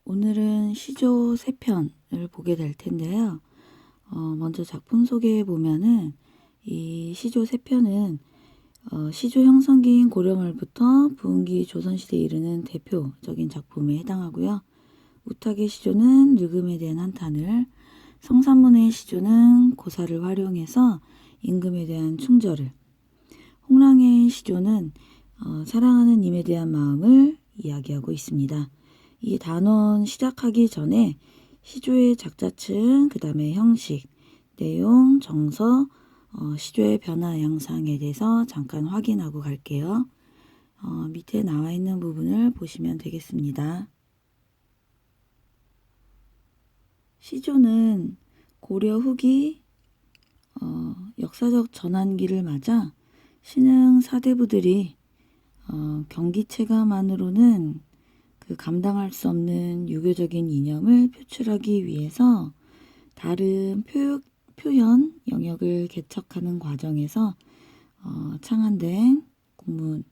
오늘은 시조 3편을 보게 될 텐데요. 먼저 작품 소개해 보면은 이 시조 3편은 시조 형성기인 고려말부터 부흥기 조선시대에 이르는 대표적인 작품에 해당하고요. 우탁의 시조는 늙음에 대한 한탄을, 성산문의 시조는 고사를 활용해서 임금에 대한 충절을, 홍랑의 시조는 사랑하는 님에 대한 마음을 이야기하고 있습니다. 이 단원 시작하기 전에 시조의 작자층, 그 다음에 형식, 내용, 정서, 시조의 변화 양상에 대해서 잠깐 확인하고 갈게요. 밑에 나와 있는 부분을 보시면 되겠습니다. 시조는 고려 후기 역사적 전환기를 맞아 신흥 사대부들이 경기체감만으로는 감당할 수 없는 유교적인 이념을 표출하기 위해서 다른 표현 영역을 개척하는 과정에서 창안된 국문학의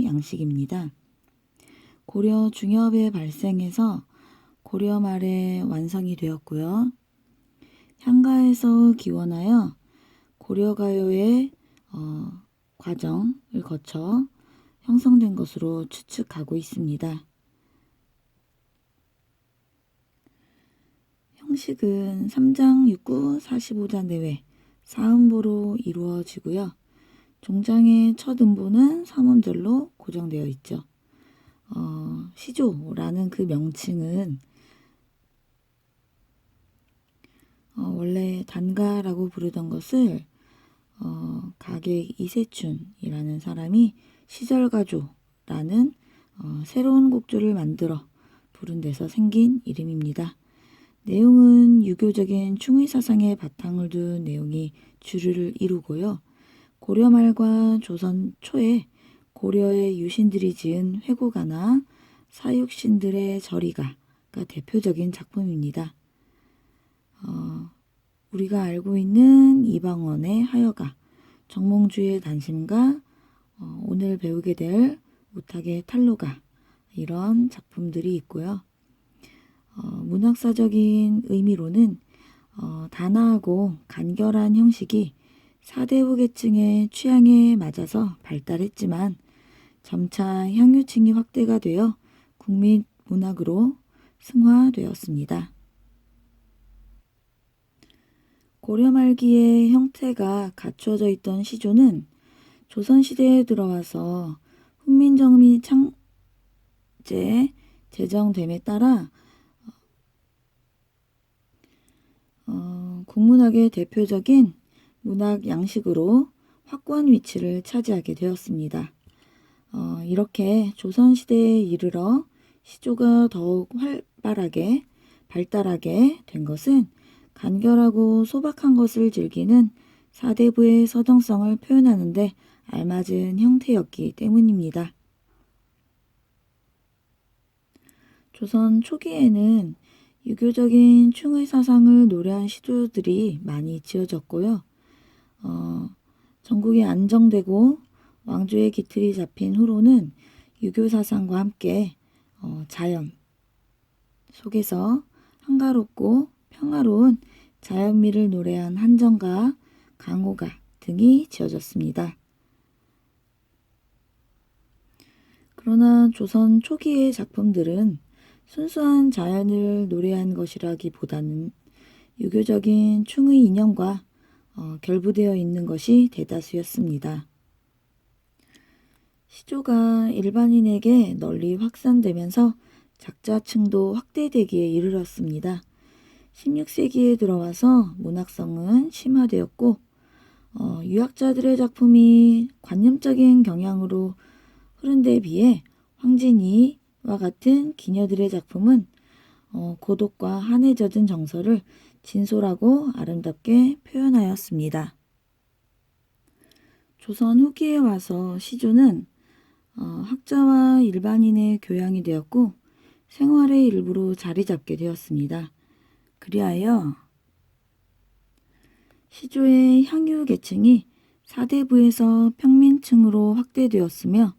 양식입니다. 고려 중엽의 발생에서 고려 말에 완성이 되었고요. 향가에서 기원하여 고려가요의 과정을 거쳐 형성된 것으로 추측하고 있습니다. 형식은 3장 6구 45자 내외 4음보로 이루어지고요. 종장의 첫 음보는 3음절로 고정되어 있죠. 시조라는 그 명칭은 원래 단가라고 부르던 것을 가객 이세춘이라는 사람이 시절가조라는 새로운 곡조를 만들어 부른 데서 생긴 이름입니다. 내용은 유교적인 충의사상의 바탕을 둔 내용이 주류를 이루고요. 고려 말과 조선 초에 고려의 유신들이 지은 회고가나 사육신들의 절이가가 대표적인 작품입니다. 우리가 알고 있는 이방원의 하여가, 정몽주의 단심가, 오늘 배우게 될 우탁의 탈로가, 이런 작품들이 있고요. 문학사적인 의미로는 단아하고 간결한 형식이 사대부 계층의 취향에 맞아서 발달했지만 점차 향유층이 확대가 되어 국민 문학으로 승화되었습니다. 고려 말기에 형태가 갖추어져 있던 시조는 조선시대에 들어와서 훈민정음이 제정됨에 따라 국문학의 대표적인 문학 양식으로 확고한 위치를 차지하게 되었습니다. 이렇게 조선시대에 이르러 시조가 더욱 활발하게 발달하게 된 것은 간결하고 소박한 것을 즐기는 사대부의 서정성을 표현하는 데 알맞은 형태였기 때문입니다. 조선 초기에는 유교적인 충의 사상을 노래한 시조들이 많이 지어졌고요. 전국이 안정되고 왕조의 기틀이 잡힌 후로는 유교 사상과 함께 자연 속에서 한가롭고 평화로운 자연미를 노래한 한정가, 강호가 등이 지어졌습니다. 그러나 조선 초기의 작품들은 순수한 자연을 노래한 것이라기보다는 유교적인 충의 이념과 결부되어 있는 것이 대다수였습니다. 시조가 일반인에게 널리 확산되면서 작자층도 확대되기에 이르렀습니다. 16세기에 들어와서 문학성은 심화되었고 유학자들의 작품이 관념적인 경향으로 흐른 데 비해 황진이와 같은 기녀들의 작품은 고독과 한에 젖은 정서를 진솔하고 아름답게 표현하였습니다. 조선 후기에 와서 시조는 학자와 일반인의 교양이 되었고 생활의 일부로 자리 잡게 되었습니다. 그리하여 시조의 향유 계층이 사대부에서 평민층으로 확대되었으며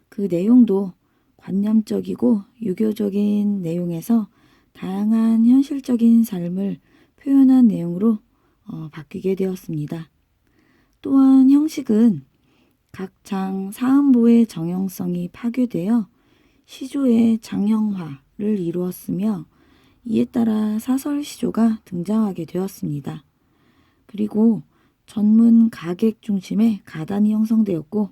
그 내용도 관념적이고 유교적인 내용에서 다양한 현실적인 삶을 표현한 내용으로 바뀌게 되었습니다. 또한 형식은 각 장 사음보의 정형성이 파괴되어 시조의 장형화를 이루었으며 이에 따라 사설시조가 등장하게 되었습니다. 그리고 전문 가객 중심의 가단이 형성되었고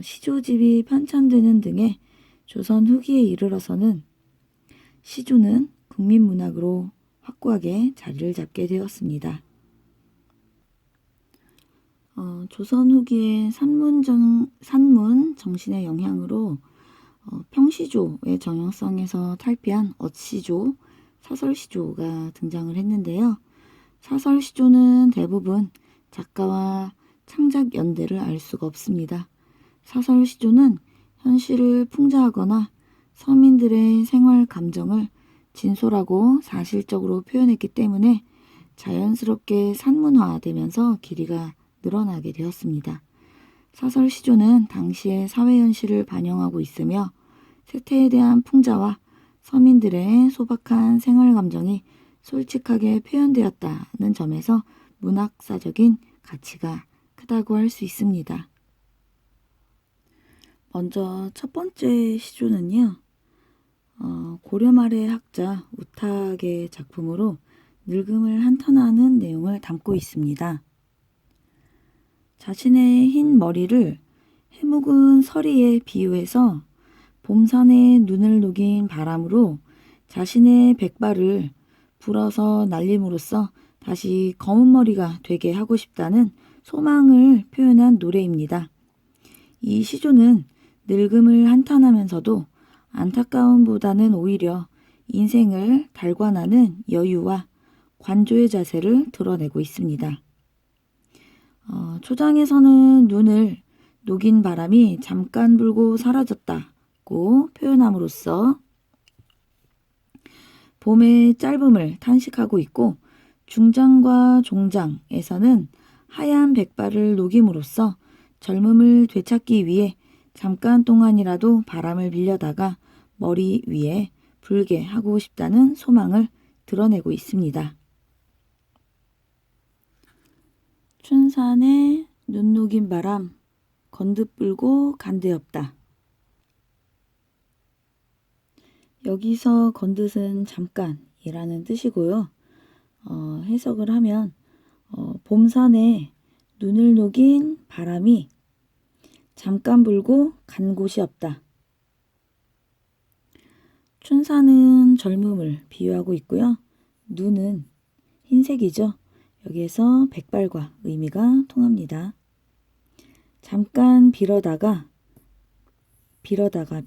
시조집이 편찬되는 등의 조선 후기에 이르러서는 시조는 국민문학으로 확고하게 자리를 잡게 되었습니다. 조선 후기의 산문 정신의 영향으로 평시조의 정형성에서 탈피한 엇시조, 사설시조가 등장을 했는데요. 사설시조는 대부분 작가와 창작 연대를 알 수가 없습니다. 사설시조는 현실을 풍자하거나 서민들의 생활 감정을 진솔하고 사실적으로 표현했기 때문에 자연스럽게 산문화되면서 길이가 늘어나게 되었습니다. 사설시조는 당시의 사회현실을 반영하고 있으며 세태에 대한 풍자와 서민들의 소박한 생활감정이 솔직하게 표현되었다는 점에서 문학사적인 가치가 크다고 할 수 있습니다. 먼저 첫 번째 시조는요. 고려 말의 학자 우탁의 작품으로 늙음을 한탄하는 내용을 담고 있습니다. 자신의 흰 머리를 해묵은 서리에 비유해서 봄산에 눈을 녹인 바람으로 자신의 백발을 불어서 날림으로써 다시 검은 머리가 되게 하고 싶다는 소망을 표현한 노래입니다. 이 시조는 늙음을 한탄하면서도 안타까움보다는 오히려 인생을 달관하는 여유와 관조의 자세를 드러내고 있습니다. 초장에서는 눈을 녹인 바람이 잠깐 불고 사라졌다고 표현함으로써 봄의 짧음을 탄식하고 있고 중장과 종장에서는 하얀 백발을 녹임으로써 젊음을 되찾기 위해 잠깐 동안이라도 바람을 빌려다가 머리 위에 불게 하고 싶다는 소망을 드러내고 있습니다. 춘산에 눈 녹인 바람 건듯 불고 간데없다. 여기서 건듯은 잠깐이라는 뜻이고요. 해석을 하면 봄산에 눈을 녹인 바람이 잠깐 불고 간 곳이 없다. 춘산은 젊음을 비유하고 있고요. 눈은 흰색이죠. 여기에서 백발과 의미가 통합니다. 잠깐 빌려다가 빌려다가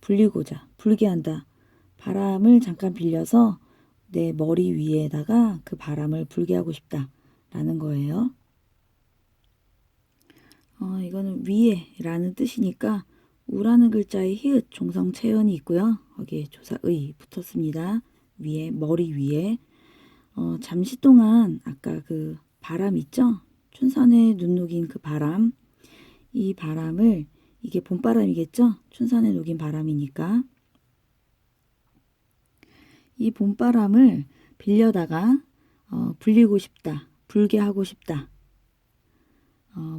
불리고자 불게 한다. 바람을 잠깐 빌려서 내 머리 위에다가 그 바람을 불게 하고 싶다 라는 거예요. 이거는 위에 라는 뜻이니까 우라는 글자에 히읗 종성 체연이 있고요. 거기에 조사의 붙었습니다. 위에 머리 위에 잠시 동안 아까 그 바람 있죠? 춘산에 눈 녹인 그 바람, 이 바람을 이게 봄바람이겠죠? 춘산에 녹인 바람이니까 이 봄바람을 빌려다가 불리고 싶다, 불게 하고 싶다,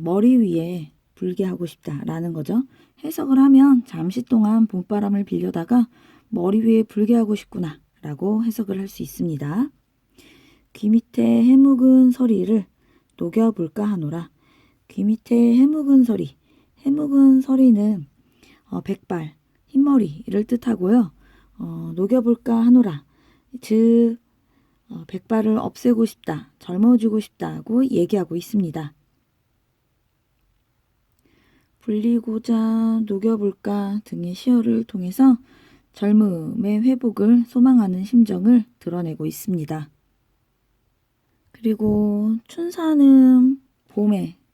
머리 위에 불게 하고 싶다 라는 거죠. 해석을 하면 잠시 동안 봄바람을 빌려다가 머리 위에 불게 하고 싶구나 라고 해석을 할 수 있습니다. 귀 밑에 해묵은 서리를 녹여볼까 하노라. 귀 밑에 해묵은 서리, 해묵은 서리는 백발, 흰머리를 뜻하고요. 녹여볼까 하노라. 즉 백발을 없애고 싶다, 젊어지고 싶다고 얘기하고 있습니다. 불리고자 녹여볼까 등의 시어를 통해서 젊음의 회복을 소망하는 심정을 드러내고 있습니다. 그리고 춘산은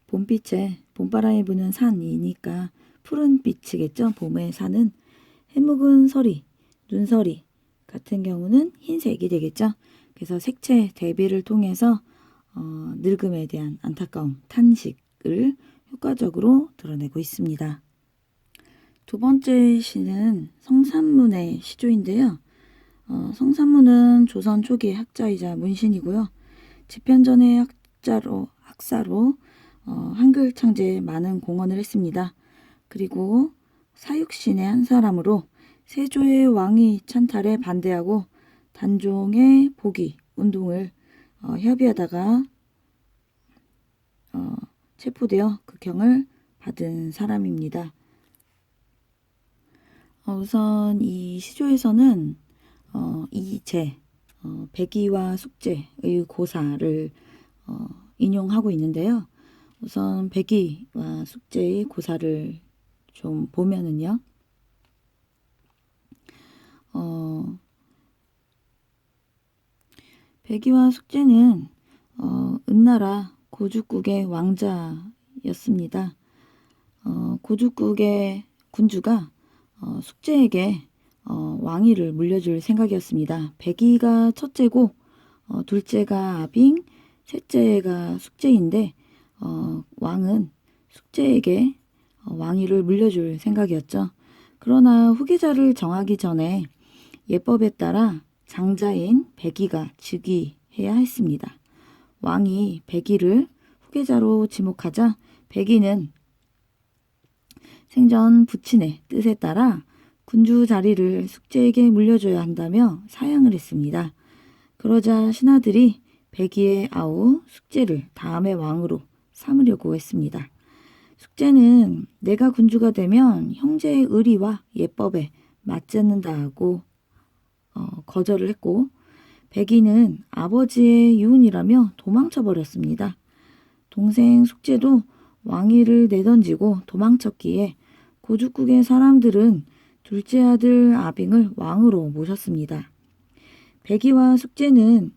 봄빛에 봄바람이 부는 산이니까 푸른 빛이겠죠. 봄의 산은 해묵은 서리, 눈서리 같은 경우는 흰색이 되겠죠. 그래서 색채 대비를 통해서 늙음에 대한 안타까움, 탄식을 효과적으로 드러내고 있습니다. 두 번째 시는 성산문의 시조인데요. 성산문은 조선 초기 학자이자 문신이고요. 집현전의 학사로 한글 창제에 많은 공헌을 했습니다. 그리고 사육신의 한 사람으로 세조의 왕위 찬탈에 반대하고 단종의 복위 운동을 협의하다가 체포되어 극형을 받은 사람입니다. 우선 이 시조에서는 이제 백의와 숙제의 고사를 인용하고 있는데요. 우선 백의와 숙제의 고사를 좀 보면은요. 백의와 숙제는 은나라 고죽국의 왕자였습니다. 고죽국의 군주가 숙제에게 왕위를 물려줄 생각이었습니다. 백의가 첫째고 둘째가 아빙, 셋째가 숙제인데 왕은 숙제에게 왕위를 물려줄 생각이었죠. 그러나 후계자를 정하기 전에 예법에 따라 장자인 백의가 즉위해야 했습니다. 왕이 백의를 후계자로 지목하자 백의는 생전 부친의 뜻에 따라 군주 자리를 숙제에게 물려줘야 한다며 사양을 했습니다. 그러자 신하들이 백의의 아우 숙제를 다음의 왕으로 삼으려고 했습니다. 숙제는 내가 군주가 되면 형제의 의리와 예법에 맞지 않는다고 거절을 했고 백의는 아버지의 유언이라며 도망쳐버렸습니다. 동생 숙제도 왕위를 내던지고 도망쳤기에 고죽국의 사람들은 둘째 아들 아빙을 왕으로 모셨습니다. 백의와 숙제는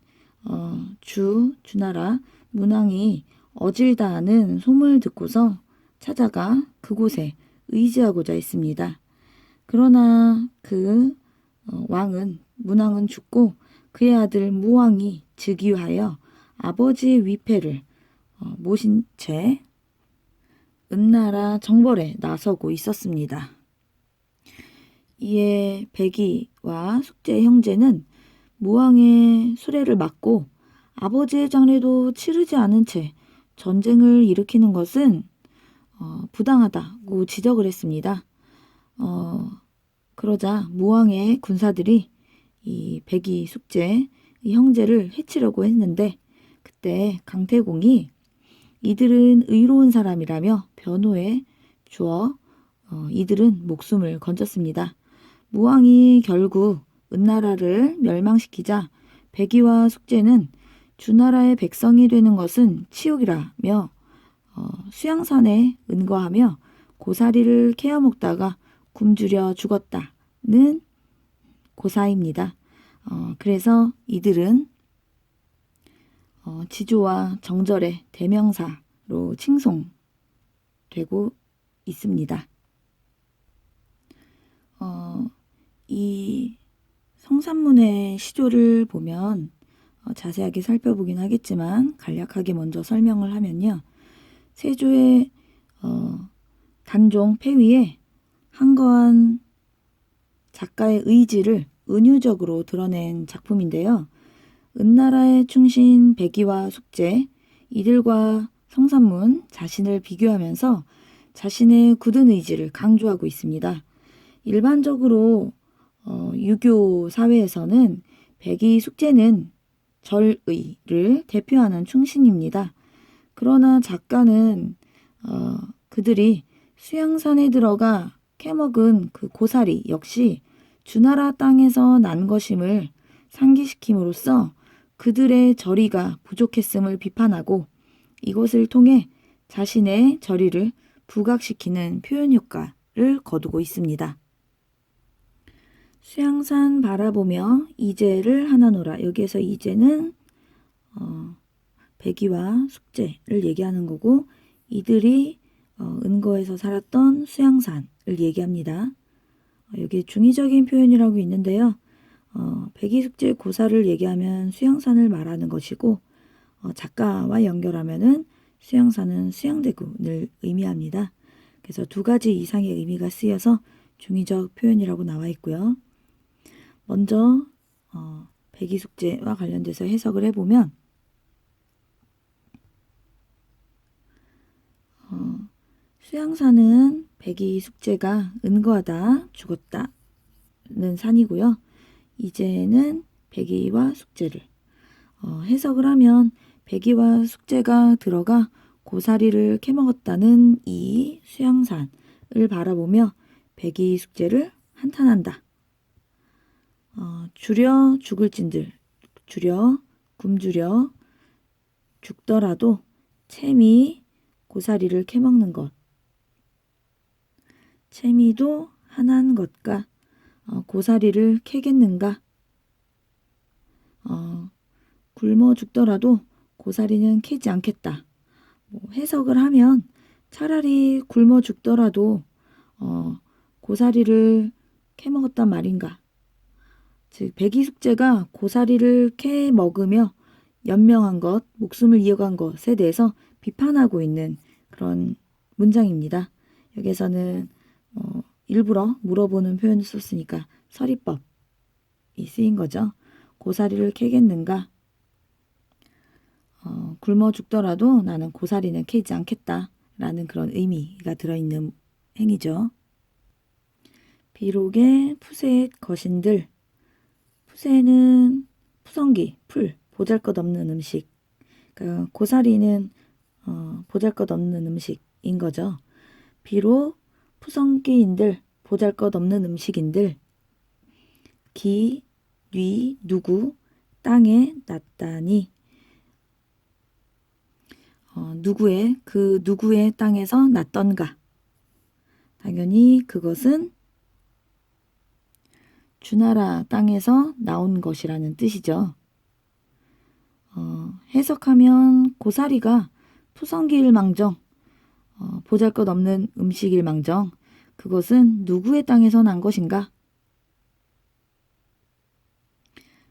주나라 문왕이 어질다는 소문을 듣고서 찾아가 그곳에 의지하고자 했습니다. 그러나 문왕은 죽고 그의 아들 무왕이 즉위하여 아버지의 위패를 모신 채 은나라 정벌에 나서고 있었습니다. 이에 백의와 숙제의 형제는 무왕의 수레를 막고 아버지의 장례도 치르지 않은 채 전쟁을 일으키는 것은 부당하다고 지적을 했습니다. 그러자 무왕의 군사들이 이 백의, 숙제, 이 형제를 해치려고 했는데 그때 강태공이 이들은 의로운 사람이라며 변호해 주어 이들은 목숨을 건졌습니다. 무왕이 결국 은나라를 멸망시키자 백의와 숙제는 주나라의 백성이 되는 것은 치욕이라며 수양산에 은거하며 고사리를 캐어 먹다가 굶주려 죽었다는 고사입니다. 그래서 이들은 지조와 정절의 대명사로 칭송되고 있습니다. 이 성산문의 시조를 보면 자세하게 살펴보긴 하겠지만 간략하게 먼저 설명을 하면요. 세조의 단종 폐위에 한거한 작가의 의지를 은유적으로 드러낸 작품인데요. 은나라의 충신 백의와 숙제, 이들과 성산문 자신을 비교하면서 자신의 굳은 의지를 강조하고 있습니다. 일반적으로 유교 사회에서는 백의 숙제는 절의를 대표하는 충신입니다. 그러나 작가는 그들이 수양산에 들어가 캐먹은 그 고사리 역시 주나라 땅에서 난 것임을 상기시킴으로써 그들의 절의가 부족했음을 비판하고 이것을 통해 자신의 절의를 부각시키는 표현 효과를 거두고 있습니다. 수양산 바라보며 이제를 하나노라. 여기에서 이제는 백의와 숙제를 얘기하는 거고 이들이 은거에서 살았던 수양산을 얘기합니다. 여기 중의적인 표현이라고 있는데요. 백의 숙제 고사를 얘기하면 수양산을 말하는 것이고 작가와 연결하면은 수양산은 수양대군을 의미합니다. 그래서 두 가지 이상의 의미가 쓰여서 중의적 표현이라고 나와 있고요. 먼저 백이숙제와 관련돼서 해석을 해보면 수양산은 백이숙제가 은거하다 죽었다는 산이고요. 이제는 백이와 숙제를 해석을 하면 백이와 숙제가 들어가 고사리를 캐먹었다는 이 수양산을 바라보며 백이 숙제를 한탄한다. 줄여 죽을진들, 줄여 굶주려 죽더라도 채미 고사리를 캐먹는 것. 채미도 한한 것과 고사리를 캐겠는가? 굶어 죽더라도 고사리는 캐지 않겠다. 해석을 하면 차라리 굶어 죽더라도 고사리를 캐먹었단 말인가. 즉 백이숙제가 고사리를 캐 먹으며 연명한 것, 목숨을 이어간 것에 대해서 비판하고 있는 그런 문장입니다. 여기에서는 일부러 물어보는 표현을 썼으니까 서리법이 쓰인 거죠. 고사리를 캐겠는가? 굶어 죽더라도 나는 고사리는 캐지 않겠다 라는 그런 의미가 들어있는 행위죠. 비록의 푸셋 거신들. 푸셋은 푸성기, 풀, 보잘것없는 음식. 그러니까 고사리는 보잘것없는 음식인 거죠. 비록 푸성기인들, 보잘것없는 음식인들, 기, 뉘, 누구, 땅에 났다니. 그 누구의 땅에서 났던가. 당연히 그것은 주나라 땅에서 나온 것이라는 뜻이죠. 해석하면 고사리가 푸성기일망정, 보잘것없는 음식일망정, 그것은 누구의 땅에서 난 것인가?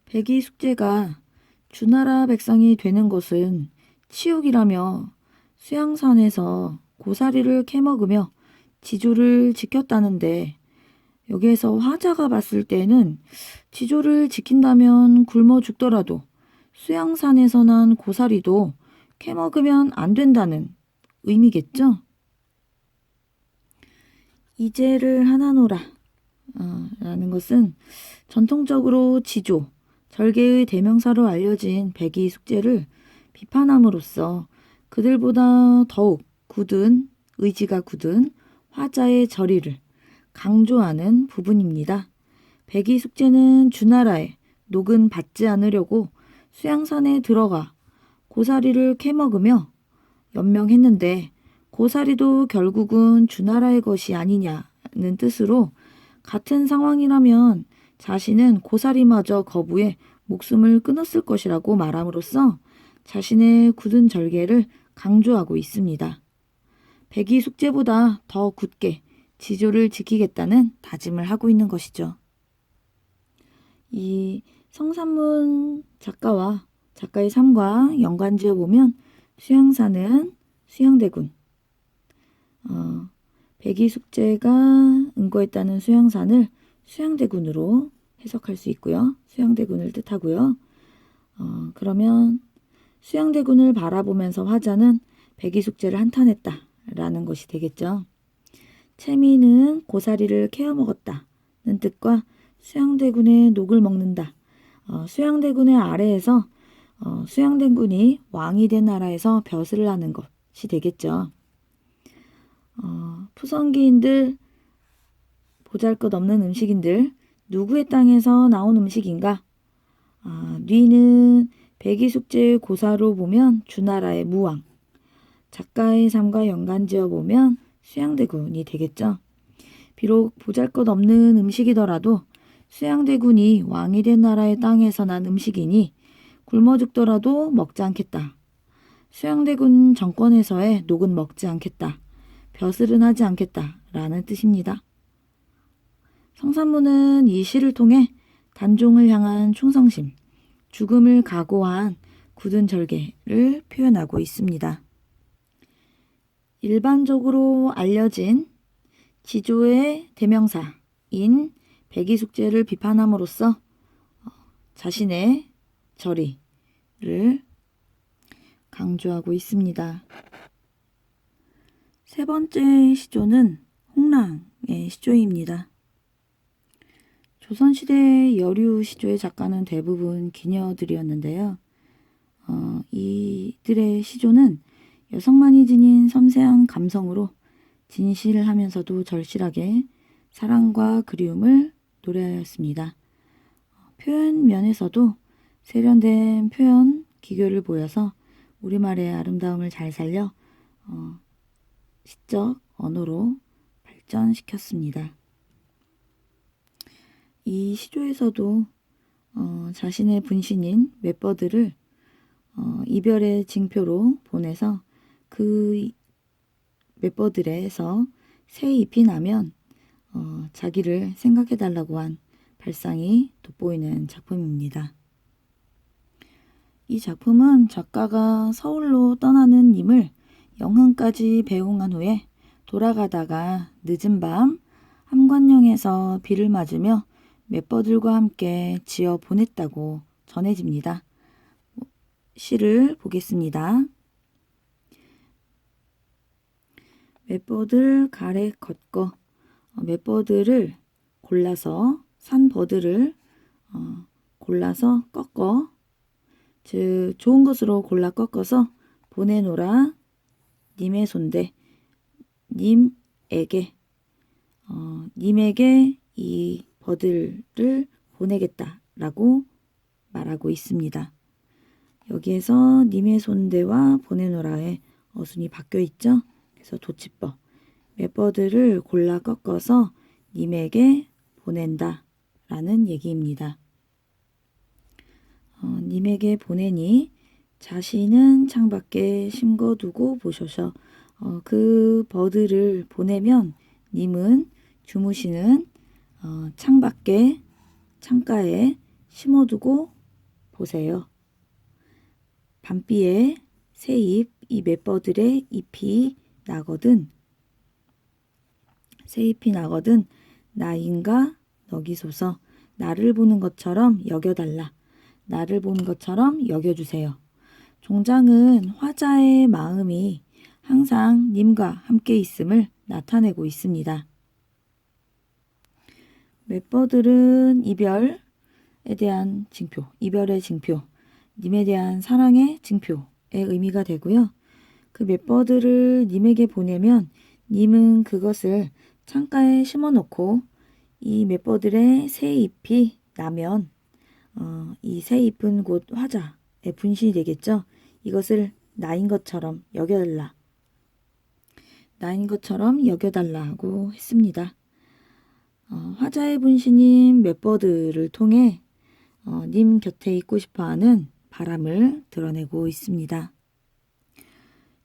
백이숙제가 주나라 백성이 되는 것은 치욕이라며 수양산에서 고사리를 캐먹으며 지조를 지켰다는데, 여기에서 화자가 봤을 때는 지조를 지킨다면 굶어 죽더라도 수양산에서 난 고사리도 캐먹으면 안 된다는 의미겠죠? 이제를 하나노라 라는 것은 전통적으로 지조, 절개의 대명사로 알려진 백이숙제를 비판함으로써 그들보다 더욱 굳은, 의지가 굳은 화자의 절의를 강조하는 부분입니다. 백이숙제는 주나라에 녹은 받지 않으려고 수양산에 들어가 고사리를 캐먹으며 연명했는데, 고사리도 결국은 주나라의 것이 아니냐는 뜻으로 같은 상황이라면 자신은 고사리마저 거부해 목숨을 끊었을 것이라고 말함으로써 자신의 굳은 절개를 강조하고 있습니다. 백이숙제보다 더 굳게 지조를 지키겠다는 다짐을 하고 있는 것이죠. 이 성산문 작가와 작가의 삶과 연관지어 보면 수양산은 수양대군, 백이숙제가 은거했다는 수양산을 수양대군으로 해석할 수 있고요. 수양대군을 뜻하고요. 그러면 수양대군을 바라보면서 화자는 백이숙제를 한탄했다라는 것이 되겠죠. 채미는 고사리를 캐어 먹었다는 뜻과 수양대군의 녹을 먹는다. 수양대군의 아래에서 수양대군이 왕이 된 나라에서 벼슬을 하는 것이 되겠죠. 푸성기인들, 보잘것없는 음식인들, 누구의 땅에서 나온 음식인가? 뉘는 백이숙제의 고사로 보면 주나라의 무왕, 작가의 삶과 연관지어 보면 수양대군이 되겠죠. 비록 보잘것없는 음식이더라도 수양대군이 왕이 된 나라의 땅에서 난 음식이니 굶어 죽더라도 먹지 않겠다. 수양대군 정권에서의 녹은 먹지 않겠다. 벼슬은 하지 않겠다 라는 뜻입니다. 성산문은 이 시를 통해 단종을 향한 충성심, 죽음을 각오한 굳은 절개를 표현하고 있습니다. 일반적으로 알려진 지조의 대명사인 백이숙제를 비판함으로써 자신의 저리를 강조하고 있습니다. 세 번째 시조는 홍랑의 시조입니다. 조선시대 여류 시조의 작가는 대부분 기녀들이었는데요. 이들의 시조는 여성만이 지닌 섬세한 감성으로 진실하면서도 절실하게 사랑과 그리움을 노래하였습니다. 표현 면에서도 세련된 표현 기교를 보여서 우리말의 아름다움을 잘 살려 시적 언어로 발전시켰습니다. 이 시조에서도 자신의 분신인 맷버들을 이별의 징표로 보내서 그 맷버들에서 새 잎이 나면 자기를 생각해달라고 한 발상이 돋보이는 작품입니다. 이 작품은 작가가 서울로 떠나는 님을 영흥까지 배웅한 후에 돌아가다가 늦은 밤 함관령에서 비를 맞으며 맷버들과 함께 지어 보냈다고 전해집니다. 시를 보겠습니다. 맷버들 가래 걷거. 맷버들을 골라서 산 버들을 골라서 꺾어, 즉 좋은 것으로 골라 꺾어서 보내노라 님의 손대. 님에게 이 버들을 보내겠다라고 말하고 있습니다. 여기에서 님의 손대와 보내노라의 어순이 바뀌어 있죠. 그래서 도치법, 맷버들을 골라 꺾어서 님에게 보낸다 라는 얘기입니다. 님에게 보내니 자신은 창밖에 심거두고 보셔서 그 버들을 보내면 님은 주무시는 창가에 심어두고 보세요. 밤비에 새잎, 이 맷버들의 잎이 나거든, 새잎이 나거든 나인가 너기소서. 나를 보는 것처럼 여겨달라. 나를 보는 것처럼 여겨주세요. 종장은 화자의 마음이 항상 님과 함께 있음을 나타내고 있습니다. 맷버들은 이별에 대한 징표, 이별의 징표, 님에 대한 사랑의 징표의 의미가 되고요. 그 맷버들을 님에게 보내면 님은 그것을 창가에 심어놓고 이 맷버들의 새 잎이 나면 이 새 잎은 곧 화자의 분신이 되겠죠. 이것을 나인 것처럼 여겨달라. 나인 것처럼 여겨달라고 했습니다. 화자의 분신인 맷버들을 통해 님 곁에 있고 싶어하는 바람을 드러내고 있습니다.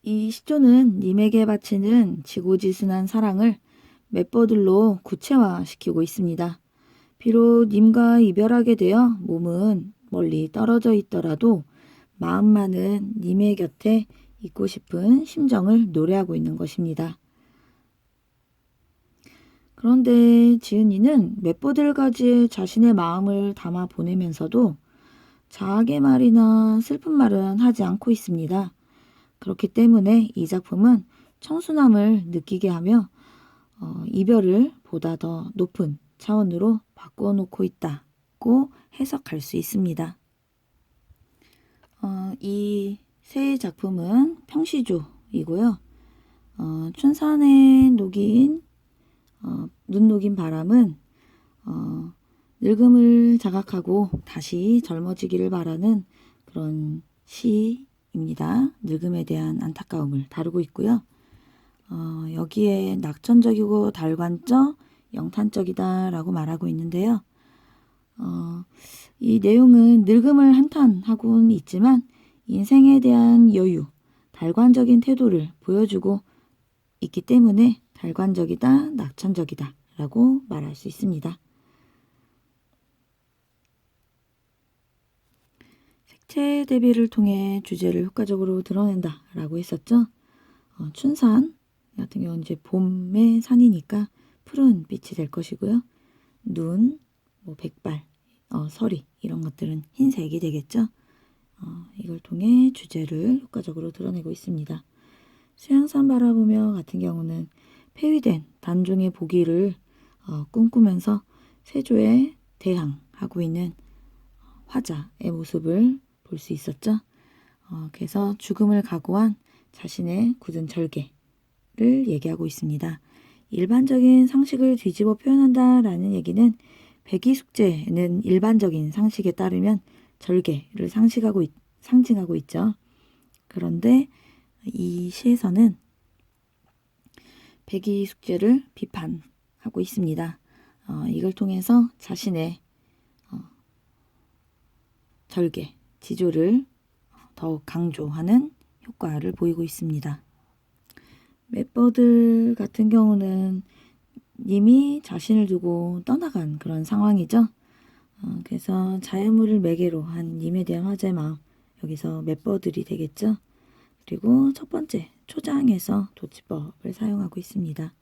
이 시조는 님에게 바치는 지고지순한 사랑을 맷버들로 구체화시키고 있습니다. 비록 님과 이별하게 되어 몸은 멀리 떨어져 있더라도 마음만은 님의 곁에 있고 싶은 심정을 노래하고 있는 것입니다. 그런데 지은이는 맷버들까지 자신의 마음을 담아 보내면서도 자학의 말이나 슬픈 말은 하지 않고 있습니다. 그렇기 때문에 이 작품은 청순함을 느끼게 하며 이별을 보다 더 높은 차원으로 바꿔놓고 있다고 해석할 수 있습니다. 이 세 작품은 평시조이고요. 춘산에 녹인 눈 녹인 바람은 늙음을 자각하고 다시 젊어지기를 바라는 그런 시입니다. 늙음에 대한 안타까움을 다루고 있고요. 여기에 낙천적이고 달관적, 영탄적이다 라고 말하고 있는데요. 이 내용은 늙음을 한탄하고는 있지만 인생에 대한 여유, 달관적인 태도를 보여주고 있기 때문에 달관적이다, 낙천적이다 라고 말할 수 있습니다. 색채 대비를 통해 주제를 효과적으로 드러낸다 라고 했었죠. 춘산 같은 경우는 이제 봄의 산이니까 푸른 빛이 될 것이고요. 눈, 뭐 백발, 서리 이런 것들은 흰색이 되겠죠. 이걸 통해 주제를 효과적으로 드러내고 있습니다. 수양산 바라보며 같은 경우는 폐위된 단종의 보기를 꿈꾸면서 세조에 대항하고 있는 화자의 모습을 볼 수 있었죠. 그래서 죽음을 각오한 자신의 굳은 절개를 얘기하고 있습니다. 일반적인 상식을 뒤집어 표현한다라는 얘기는 백이숙제는 일반적인 상식에 따르면 절개를 상징하고 있죠. 그런데 이 시에서는 백이숙제를 비판하고 있습니다. 이걸 통해서 자신의 절개, 지조를 더욱 강조하는 효과를 보이고 있습니다. 맷버들 같은 경우는 이미 자신을 두고 떠나간 그런 상황이죠. 그래서 자연물을 매개로 한 님에 대한 화제의 마음, 여기서 맷버들이 되겠죠. 그리고 첫 번째 초장에서 도치법을 사용하고 있습니다.